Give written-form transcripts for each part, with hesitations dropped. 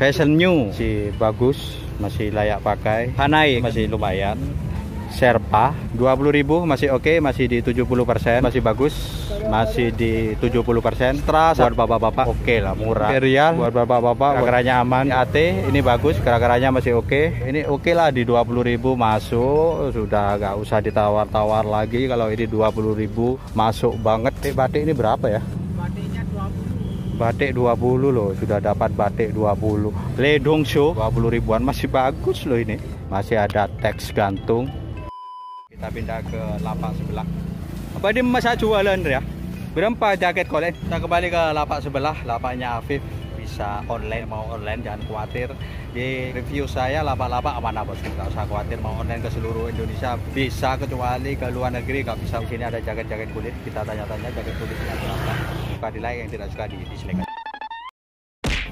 fashion new, masih bagus, masih layak pakai. Hanai masih lumayan. Sherpa 20.000 masih oke, masih di 70%, masih bagus, masih di 70%. Astra buat bapak-bapak oke lah, murah. Imperial buat bapak-bapak, kerannya aman. AT ini bagus, kerannya masih oke. Ini oke lah, di 20.000 masuk, sudah gak usah ditawar-tawar lagi. Kalau ini 20.000 masuk banget. Batik ini berapa ya? Batiknya 20. Batik 20 loh, sudah dapat batik 20. Ledong show 20 ribuan, masih bagus loh ini. Masih ada teks gantung. Kita pindah ke lapak sebelah. Apa ini masa jualan ya? Berapa jaket kolen? Kita kembali ke lapak sebelah, lapaknya Afif. Bisa online, mau online jangan khawatir. Di review saya lapak-lapak aman bos, nggak usah khawatir. Mau online ke seluruh Indonesia bisa, kecuali ke luar negeri nggak bisa. Di sini ada jaket-jaket kulit. Kita tanya-tanya jaket kulitnya berapa. Suka di like, yang tidak suka di dislike.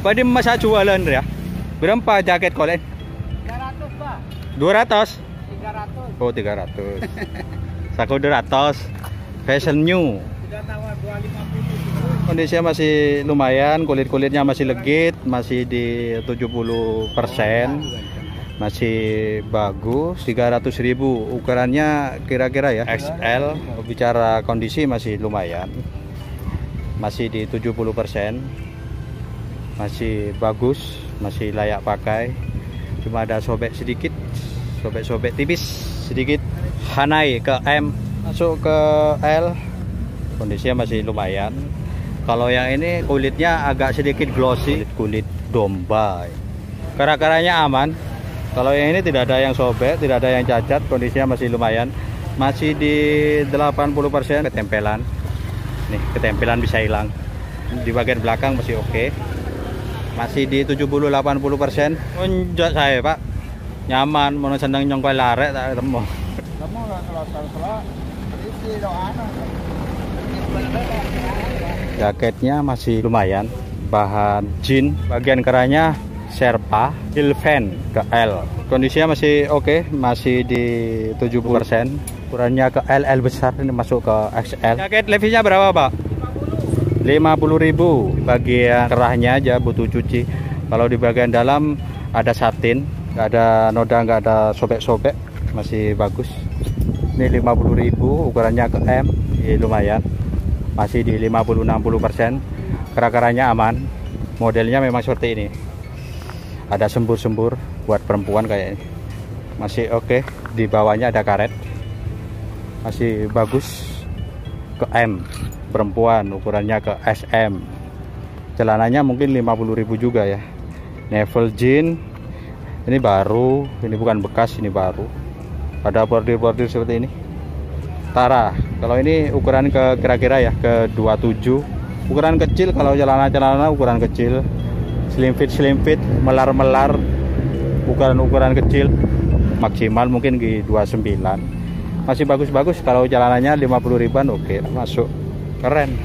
Apa ini masa jualan ya? Berapa jaket kolen? 300 Pak. 200. 300. Oh 300. Saku 200. Fashion new. Sudah tawar 250. Kondisinya masih lumayan, kulit-kulitnya masih legit, masih di 70%. Masih bagus, 300.000. Ukurannya kira-kira ya XL. Bicara kondisi masih lumayan. Masih di 70%. Masih bagus, masih layak pakai. Cuma ada sobek sedikit. Sobek-sobek tipis sedikit. Hanai ke M, masuk ke L, kondisinya masih lumayan. Kalau yang ini kulitnya agak sedikit glossy, kulit domba. Kara-karanya aman. Kalau yang ini tidak ada yang sobek, tidak ada yang cacat, kondisinya masih lumayan. Masih di 80%. Ketempelan nih, ketempelan bisa hilang. Di bagian belakang masih oke. Masih di 70-80%. Unjuk saya Pak, nyaman, mau seneng nyongkoi larek tak ketemu. Kamu salah isi doa. Jaketnya masih lumayan, bahan jean, bagian kerahnya Sherpa, Ilven ke L. Kondisinya masih oke, masih di 70%. Ukurannya ke L besar, ini masuk ke XL. Jaket levisnya berapa Pak? 50.000. Bagian kerahnya aja butuh cuci. Kalau di bagian dalam ada satin, nggak ada noda, nggak ada sobek-sobek, masih bagus. Ini 50.000, ukurannya ke M, lumayan, masih di 50-60%. Kerak-keraknya aman, modelnya memang seperti ini. Ada sembur-sembur buat perempuan kayaknya, masih oke. Di bawahnya ada karet, masih bagus. Ke M, perempuan, ukurannya ke SM. Celananya mungkin 50.000 juga ya. Navel jean. Ini baru, ini bukan bekas, ini baru. Ada bordir-bordir seperti ini. Tara, kalau ini ukuran ke kira-kira ya ke 27. Ukuran kecil, kalau celana-celana ukuran kecil. Slim fit, melar-melar. Ukuran kecil. Maksimal mungkin di 29. Masih bagus-bagus, kalau celananya 50.000-an oke, masuk. Keren.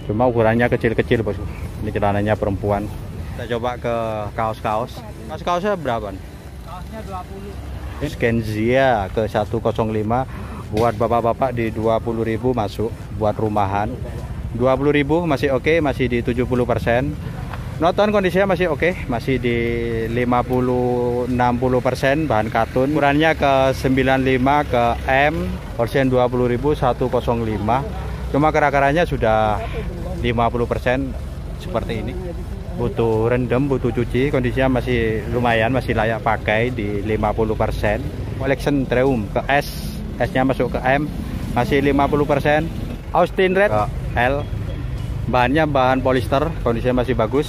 Cuma ukurannya kecil-kecil bos. Ini celananya perempuan. Kita coba ke kaos-kaos. Kaos-kaosnya berapa? Kaosnya 20. Skenzia ke 105 buat bapak-bapak di 20.000 masuk buat rumahan. 20.000 masih oke, masih di 70%. Noton kondisinya masih oke, masih di 50-60%, bahan katun. Ukurannya ke 95 ke M, porsian 20.000 105. Cuma kerak-keraknya sudah 50% seperti ini. Butuh rendam, butuh cuci, kondisinya masih lumayan, masih layak pakai di 50%. Collection Triumph ke S, S-nya masuk ke M, masih 50%. Austin Red ke L, bahannya bahan polyester, kondisinya masih bagus,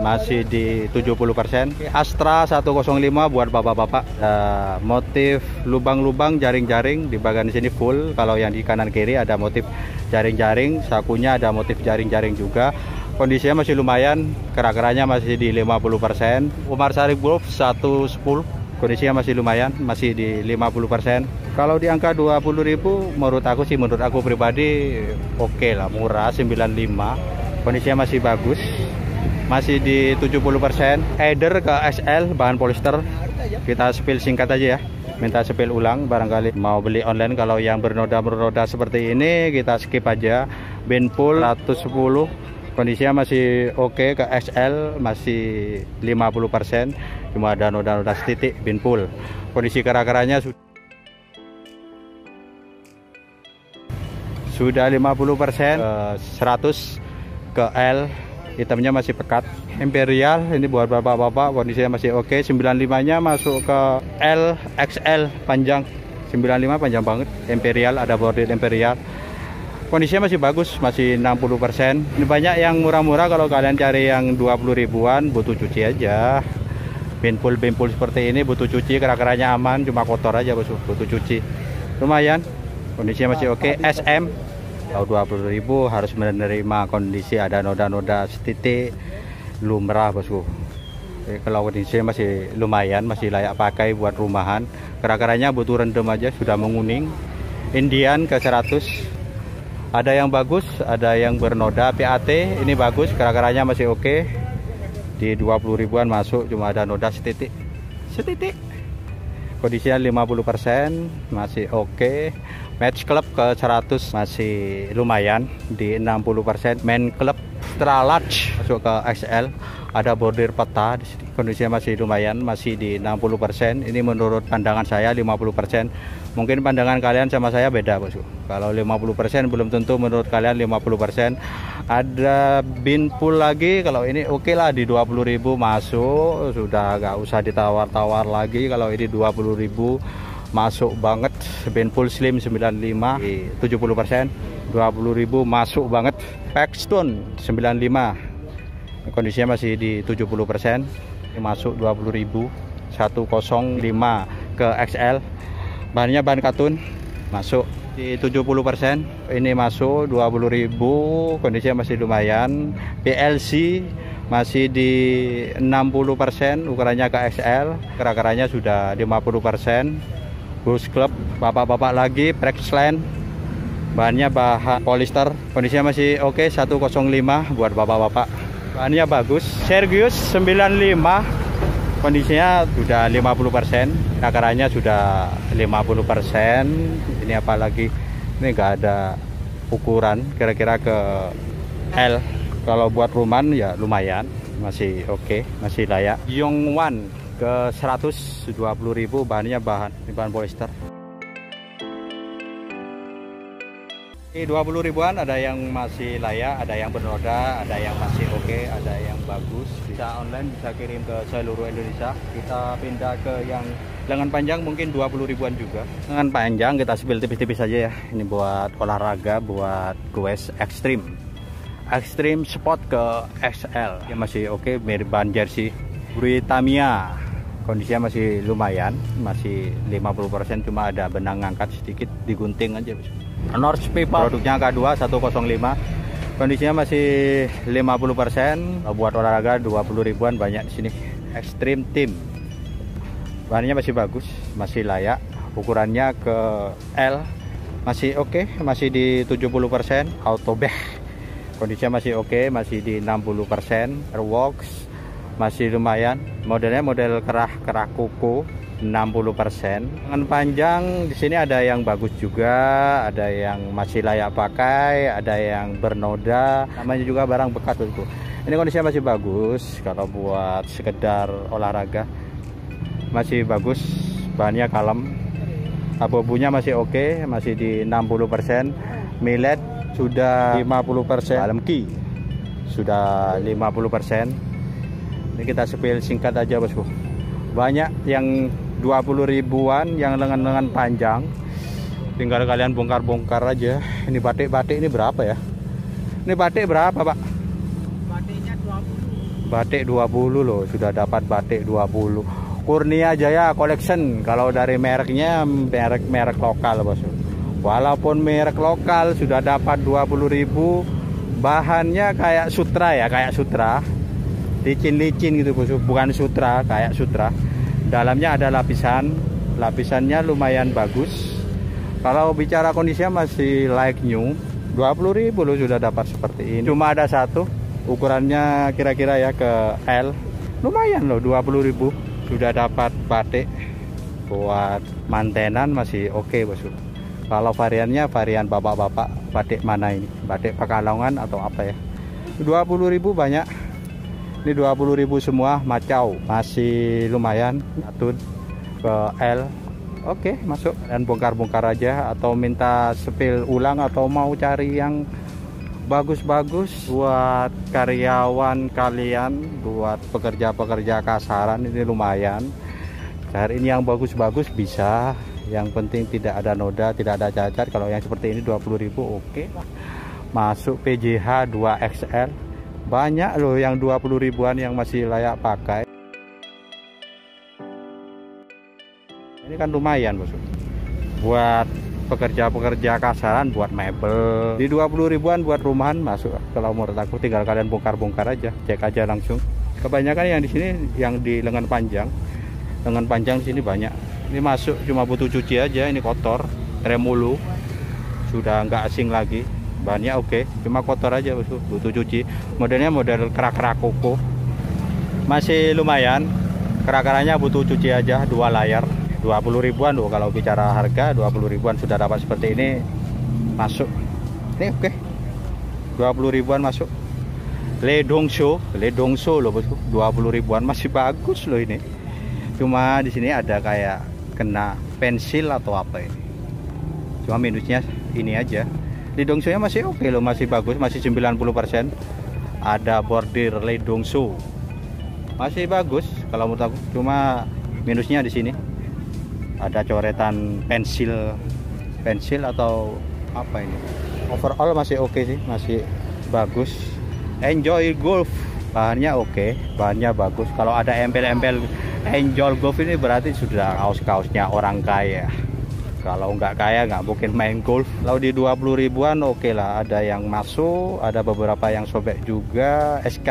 masih di 70%. Astra 105 buat bapak-bapak, motif lubang-lubang, jaring-jaring di bagian sini full. Kalau yang di kanan kiri ada motif jaring-jaring, sakunya ada motif jaring-jaring juga. Kondisinya masih lumayan, kerak-keraknya masih di 50%. Umar Sarif Wolf 110, kondisinya masih lumayan, masih di 50%. Kalau di angka 20.000 menurut aku pribadi oke lah, murah, 95. Kondisinya masih bagus, masih di 70%. Header ke XL, bahan polyester. Kita spill singkat aja ya, minta spill ulang barangkali mau beli online. Kalau yang bernoda seperti ini kita skip aja. Binpool 110 Kondisinya masih oke. Ke XL masih 50%, cuma ada noda-noda setitik binpul. Kondisi kera-keranya sudah 50%. 100 ke L, hitamnya masih pekat. Imperial ini buat bapak-bapak, kondisinya masih oke. 95-nya masuk ke L, XL panjang. 95 panjang banget. Imperial, ada bordir Imperial. Kondisinya masih bagus, masih 60%. Ini banyak yang murah-murah, kalau kalian cari yang 20 ribuan butuh cuci aja. Binpul seperti ini butuh cuci, kera-keranya aman, cuma kotor aja bosku, butuh cuci. Lumayan, kondisinya masih oke. SM kalau 20 ribu harus menerima kondisi ada noda-noda setitik, lumrah bosku. Kalau kondisinya masih lumayan, masih layak pakai buat rumahan. Kera-keranya butuh rendam aja, sudah menguning. Indian ke 100. Ada yang bagus, ada yang bernoda. PAT ini bagus, kera-keranya masih oke. Di 20 ribuan masuk, cuma ada noda setitik. Kondisinya 50%, masih oke. Match Club ke 100 masih lumayan, di 60%. Main Club Extra Large masuk ke XL, ada bordir peta di sini. Kondisinya masih lumayan, masih di 60%. Ini menurut pandangan saya 50%. Mungkin pandangan kalian sama saya beda bosku. Kalau 50% belum tentu menurut kalian 50%. Ada binpul lagi, kalau ini oke lah, di 20 ribu masuk, sudah gak usah ditawar-tawar lagi. Kalau ini 20 ribu masuk banget. Binpul slim 95 di 70%, 20 ribu masuk banget. Paxton 95, kondisinya masih di 70%. Ini masuk 20 ribu. 105 ke XL, bahannya bahan katun, masuk di 70%. Ini masuk 20 ribu, kondisinya masih lumayan. PLC masih di 60%, ukurannya ke XL, kera-keranya sudah 50%. Bus Club bapak-bapak lagi, Prexland, bahannya bahan polyester, kondisinya masih oke. 105 buat bapak-bapak, bahannya bagus. Sergius 95, kondisinya sudah 50%, kera-keranya sudah 50%. Ini apalagi, ini enggak ada ukuran, kira-kira ke L. Kalau buat rumahan ya lumayan, masih oke, masih layak. Yongwan ke 120 ribu, bahannya bahan polyester. Ini 20 ribuan, ada yang masih layak, ada yang bernoda, ada yang masih oke, ada yang bagus. Bisa online, bisa kirim ke seluruh Indonesia. Kita pindah ke yang lengan panjang, mungkin 20 ribuan juga. Lengan panjang kita spill tipis-tipis aja ya. Ini buat olahraga, buat goes ekstrim. Ekstrim Sport ke XL, ya masih oke, mirip bahan jersey. Britannia, kondisinya masih lumayan, masih 50%, cuma ada benang ngangkat sedikit, digunting aja. North Paper, produknya K2 105, kondisinya masih 50%. Buat olahraga 20 ribuan banyak di sini. Extreme Team, bahannya masih bagus, masih layak, ukurannya ke L, masih oke, masih di 70%. Autobag, kondisinya masih oke, masih di 60%. Airworks masih lumayan, modelnya model kerah kuku, 60%. Lengan panjang di sini ada yang bagus juga, ada yang masih layak pakai, ada yang bernoda, namanya juga barang bekas itu. Ini kondisinya masih bagus, kalau buat sekedar olahraga masih bagus, bahannya kalem, abu-abunya masih oke, masih di 60%. Millet sudah 50%, Alemki sudah 50%. Ini kita spill singkat aja bosku. Banyak yang 20 ribuan, yang lengan-lengan panjang, tinggal kalian bongkar-bongkar aja. Ini batik ini berapa ya? Ini batik berapa pak? Batiknya 20. Batik 20 loh, sudah dapat batik 20. Kurnia Jaya Collection, kalau dari mereknya merek lokal bosku. Walaupun merek lokal sudah dapat 20 ribu, bahannya kayak sutra ya, kayak sutra, licin-licin gitu bosku, bukan sutra, kayak sutra. Dalamnya ada lapisannya lumayan bagus. Kalau bicara kondisinya masih like new. 20 ribu loh sudah dapat seperti ini. Cuma ada satu, ukurannya kira-kira ya ke L. Lumayan loh, 20 ribu sudah dapat batik. Buat mantenan masih oke bosku. Kalau variannya varian bapak-bapak, batik mana ini? Batik Pekalongan atau apa ya? 20.000 banyak. Ini 20.000 semua, Macau masih lumayan. Atun ke L. Oke, masuk dan bongkar-bongkar aja, atau minta spill ulang, atau mau cari yang bagus-bagus buat karyawan kalian, buat pekerja-pekerja kasaran. Ini lumayan. Cari ini yang bagus-bagus bisa. Yang penting tidak ada noda, tidak ada cacat. Kalau yang seperti ini 20.000 oke. Masuk PJH 2XL. Banyak loh yang 20 ribuan yang masih layak pakai. Ini kan lumayan bos. Buat pekerja-pekerja kasaran, buat mebel. Di 20 ribuan buat rumahan masuk. Kalau menurut aku tinggal kalian bongkar-bongkar aja, cek aja langsung. Kebanyakan yang di sini yang di lengan panjang. Lengan panjang di sini banyak. Ini masuk cuma butuh cuci aja, ini kotor, remulu. Sudah nggak asing lagi. Bahannya oke, cuma kotor aja bos, butuh cuci. Modelnya model kerak-kerak koko. Masih lumayan. Kerak-keraknya butuh cuci aja, 2 layar. 20 ribuan loh, kalau bicara harga 20 ribuan sudah dapat seperti ini, masuk. Ini oke. 20 ribuan masuk. Le Dongso loh bosku, 20 ribuan masih bagus loh ini. Cuma di sini ada kayak kena pensil atau apa ini. Cuma minusnya ini aja. Le Dongso-nya masih oke loh, masih bagus, masih 90%. Ada bordir Le Dongso. Masih bagus kalau menurut aku. Cuma minusnya di sini. Ada coretan pensil atau apa ini. Overall masih oke sih, masih bagus. Enjoy Golf, bahannya oke, bahannya bagus. Kalau ada embel-embel Enjoy Golf ini berarti sudah kaos-kaosnya orang kaya. Kalau nggak kaya nggak mungkin main golf. Kalau di 20 ribuan oke lah, ada yang masuk, ada beberapa yang sobek juga. SK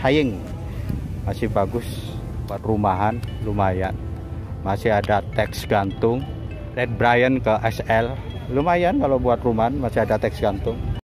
Haying masih bagus buat rumahan, lumayan. Masih ada teks gantung. Red Brian ke SL lumayan kalau buat rumahan, masih ada teks gantung.